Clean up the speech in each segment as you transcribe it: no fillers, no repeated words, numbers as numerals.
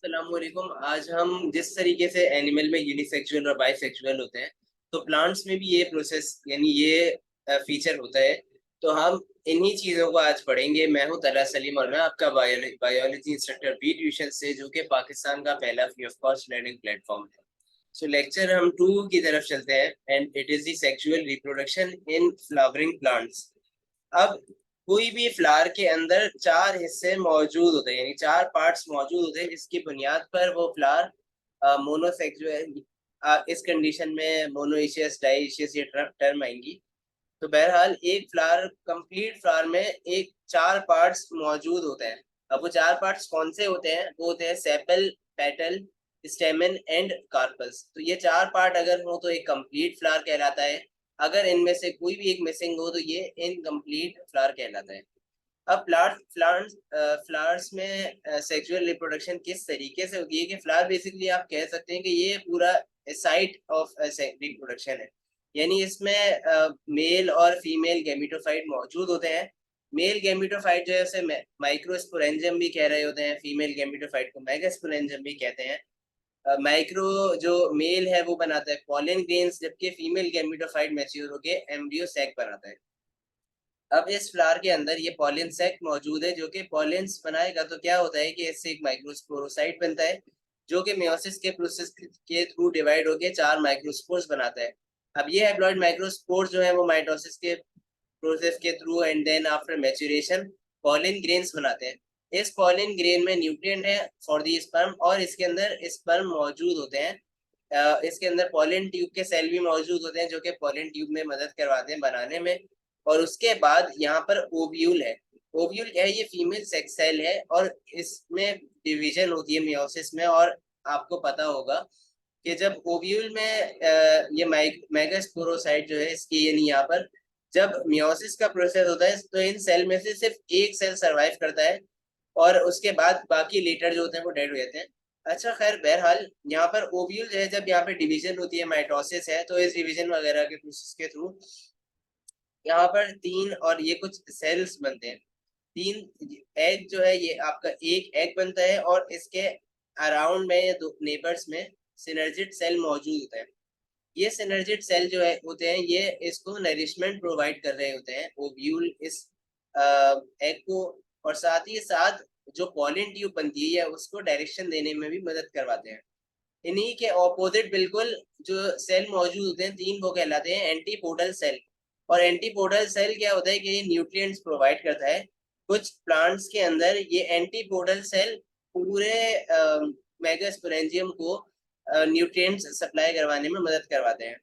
अस्सलामुअलैकुम। आज हम जिस तरीके से एनिमल में यूनिसेक्सुअल और बाइसेक्सुअल होते हैं, तो प्लांट्स में भी ये प्रोसेस यानी ये फीचर होता है। तो हम इन्हीं चीज़ों को आज पढ़ेंगे। मैं हूं तला सलीम और मैं आपका बायोलॉजी इंस्ट्रक्टर बी ट्यूशन से, जो कि पाकिस्तान का पहला free of cost learning platform है। सो लेक्चर हम 2 की तरफ चलते हैं, and it is the sexual reproduction in flowering plants. अब कोई भी फ्लावर के अंदर 4 हिस्से मौजूद होते हैं, यानी 4 पार्ट्स मौजूद होते हैं, जिसकी बुनियाद पर वो फ्लावर मोनोसेक्सुअल, इस कंडीशन में मोनोइशियस, डाइशियस ये टर्म आएंगी। तो बहरहाल एक फ्लावर, कंप्लीट फ्लावर में एक 4 पार्ट्स मौजूद होते हैं। अब वो 4 पार्ट्स कौन से होते हैं? वो होते हैं सेपल, पेटल, स्टेमन एंड कार्पल्स। तो ये 4 पार्ट अगर हो तो एक कंप्लीट फ्लावर कहलाता है। अगर इनमें से कोई भी एक मिसिंग हो तो ये इनकम्प्लीट फ्लावर कहलाता है। अब फ्लावर्स में सेक्सुअल रिप्रोडक्शन किस तरीके से होती है कि फ्लावर बेसिकली आप कह सकते हैं कि ये पूरा साइट ऑफ रिप्रोडक्शन है। यानी इसमें मेल और फीमेल गैमेटोफाइट मौजूद होते हैं। मेल गैमेटोफाइट जो है उसे माइक्रोस्पोरेंजियम भी कह रहे होते हैं, फीमेल गैमेटोफाइट को मेगास्पोरेंजियम भी कहते हैं। माइक्रो जो मेल है वो बनाता है पॉलन ग्रेन्स, जबकि फीमेल गैमेटोफाइट मैच्योर होके एम्ब्रियो सैक बनाता है। अब इस फ्लावर के अंदर ये पॉलन सैक मौजूद है, जो कि पॉलेंस बनाएगा। तो क्या होता है कि इससे एक माइक्रोस्पोरोसाइट बनता है, जो कि मेयोसिस के प्रोसेस के थ्रू डिवाइड होके 4 माइक्रोस्पोर्स बनाता है। अब ये हैप्लॉइड माइक्रोस्पोर्स जो है वो माइटोसिस के प्रोसेस के through and then after maturation pollen grains बनाते हैं। इस पॉलन ग्रेन में न्यूट्रिएंट है फॉर दी स्पर्म, और इसके अंदर स्पर्म मौजूद होते हैं। इसके अंदर पॉलन ट्यूब के सेल भी मौजूद होते हैं, जो कि पॉलन ट्यूब में मदद करवाते हैं बनाने में। और उसके बाद यहाँ पर ओव्यूल है। ओव्यूल क्या है? ये फीमेल सेक्स सेल है, और इसमें डिवीजन होती है मियोसिस में। और आपको पता होगा कि जब ओव्यूल में ये मेगास्पोरोसाइट जो है इसकी, यानी यहाँ पर जब मियोसिस का प्रोसेस होता है, तो इन सेल में से सिर्फ एक सेल सरवाइव करता है, और उसके बाद बाकी लेटर जो होते हैं वो डेड हो जाते हैं। अच्छा, खैर बहरहाल यहाँ पर ओव्यूल जो है, जब यहाँ पे डिवीजन होती है, माइटोसिस है, तो इस डिवीजन वगैरह के प्रोसेस के थ्रू यहाँ पर 3 और ये कुछ सेल्स बनते हैं। 3 एग जो है, ये आपका एक एग बनता है, और इसके अराउंड में या दो नेबर्स में सिनर्जिड सेल मौजूद होता है। ये सिनर्जिड सेल जो है होते हैं, ये इसको नरिशमेंट प्रोवाइड कर रहे होते हैं, ओव्यूल इस एग को। और साथ ही साथ जो पॉलन ट्यूब बनती है, या उसको डायरेक्शन देने में भी मदद करवाते हैं। इन्हीं के ऑपोजिट बिल्कुल जो सेल मौजूद होते हैं 3, वो कहलाते हैं एंटीपोडल सेल। और एंटीपोडल सेल क्या होता है कि ये न्यूट्रिएंट्स प्रोवाइड करता है। कुछ प्लांट्स के अंदर ये एंटीपोडल सेल पूरे मेगास्पोरेंजियम को न्यूट्रिएंट्स सप्लाई करवाने में मदद करवाते हैं।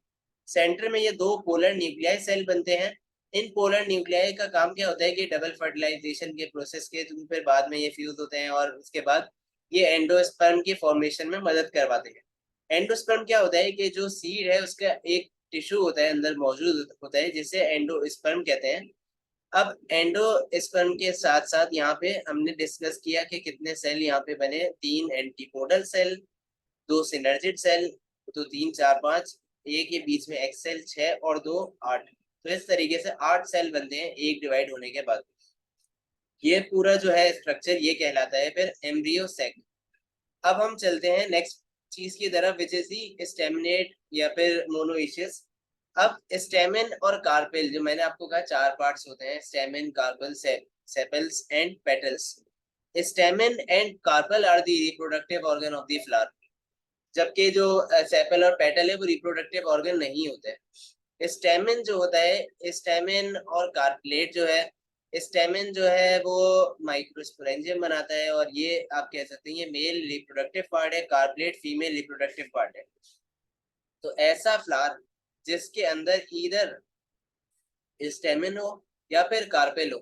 सेंटर में ये 2 पोलर न्यूक्लियाई सेल बनते हैं। इन पोलर न्यूक्लियाई का काम क्या होता है कि डबल फर्टिलाइजेशन के प्रोसेस के थ्रू फिर बाद में ये फ्यूज होते हैं, और उसके बाद ये एंडोस्पर्म की फॉर्मेशन में मदद करवाते हैं। एंडोस्पर्म क्या होता है कि जो सीड है उसका एक टिश्यू होता है अंदर मौजूद होता है, जिसे एंडोस्पर्म कहते हैं। अब एंडोस्पर्म के साथ साथ यहाँ पे हमने डिस्कस किया कि कितने सेल यहाँ पे बने। 3 एंटीपोडल सेल, 2 सिनर्जिड सेल, तो 3 4 5, एक ये बीच में एक्सेल 6 और 2 8। तो इस तरीके से 8 सेल बनते हैं एक डिवाइड होने के बाद। ये पूरा जो है स्ट्रक्चर ये कहलाता है फिर एम्ब्रियो सेक। अब हम चलते हैं नेक्स्ट चीज की तरफ, विच इज दी स्टेमिनेट या फिर मोनोइशियस। अब स्टेमिन और कार्पेल, जो मैंने आपको कहा 4 पार्ट्स होते हैं, stamen, carpel, sepals and petals. Stamen and carpel are the reproductive organ of the flower, जबकि जो सेपल और पेटल है वो रिप्रोडक्टिव ऑर्गन नहीं होते हैं। स्टेमिन जो होता है, स्टेमिन और कार्पलेट जो है, स्टेमिन जो है वो माइक्रोस्पोरेंजियम बनाता है, और ये आप कह सकते हैं ये मेल रिप्रोडक्टिव पार्ट है, कार्पलेट फीमेल रिप्रोडक्टिव पार्ट है। तो ऐसा फ्लावर जिसके अंदर ईदर स्टेमिन हो या फिर कार्पेल हो,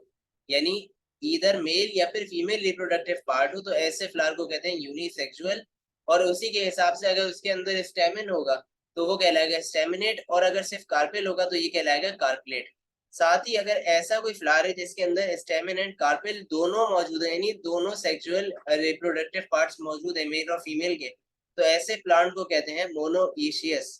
यानी ईदर मेल या फिर फीमेल रिप्रोडक्टिव पार्ट हो, तो ऐसे फ्लावर को कहते हैं यूनिसेक्सुअल। और उसी के हिसाब से अगर उसके अंदर स्टेमिन होगा तो वो कहलाएगा स्टेमिनेट, और अगर सिर्फ कार्पेल होगा तो ये कहलाएगा कार्पलेट। साथ ही अगर ऐसा कोई फ्लावर है जिसके अंदर स्टेमिन एंड कार्पेल दोनों मौजूद है, यानी दोनों सेक्सुअल रिप्रोडक्टिव पार्ट्स मौजूद है मेल और फीमेल के, तो ऐसे प्लांट को कहते हैं मोनोइशियस।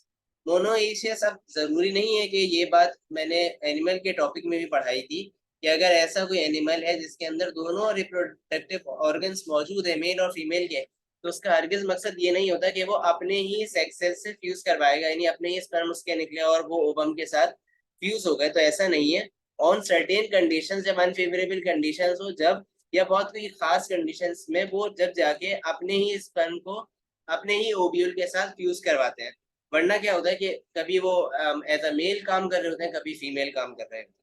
मोनोइशियस, अब जरूरी नहीं है कि ये बात मैंने एनिमल के टॉपिक में भी पढ़ाई थी, कि अगर ऐसा कोई एनिमल है जिसके अंदर दोनों रिप्रोडक्टिव ऑर्गन्स मौजूद है मेल और फीमेल के, तो उसका हरगिज मकसद ये नहीं होता कि वो अपने ही सेक्स सेल से फ्यूज करवाएगा, यानी अपने ही स्पर्म उसके निकले और वो ओवम के साथ फ्यूज हो गए, तो ऐसा नहीं है। ऑन सर्टेन कंडीशंस, जब अनफेवरेबल कंडीशंस हो, जब या बहुत कोई खास कंडीशंस में वो जब जाके अपने ही स्पर्म को अपने ही ओव्यूल के साथ फ्यूज करवाते हैं। वरना क्या होता है कि कभी वो एज अ मेल काम कर रहे होते हैं, कभी फीमेल काम कर रहे होते हैं।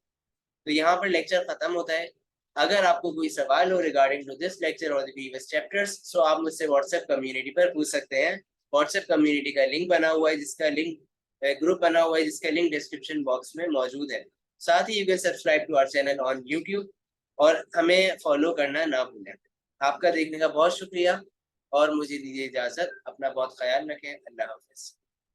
तो यहाँ पर लेक्चर खत्म होता है। अगर आपको कोई सवाल हो रिगार्डिंग टू दिस लेक्चर और द प्रीवियस चैप्टर्स, सो आप मुझसे व्हाट्सएप कम्युनिटी पर पूछ सकते हैं। व्हाट्सएप कम्युनिटी का लिंक बना हुआ है, जिसका लिंक ग्रुप बना हुआ है, जिसका लिंक डिस्क्रिप्शन बॉक्स में मौजूद है। साथ ही you can subscribe to our channel on YouTube और हमें फॉलो करना ना भूलें। आपका देखने का बहुत शुक्रिया और मुझे दीजिए इजाजत। अपना बहुत ख्याल रखें। अल्लाह हाफिज।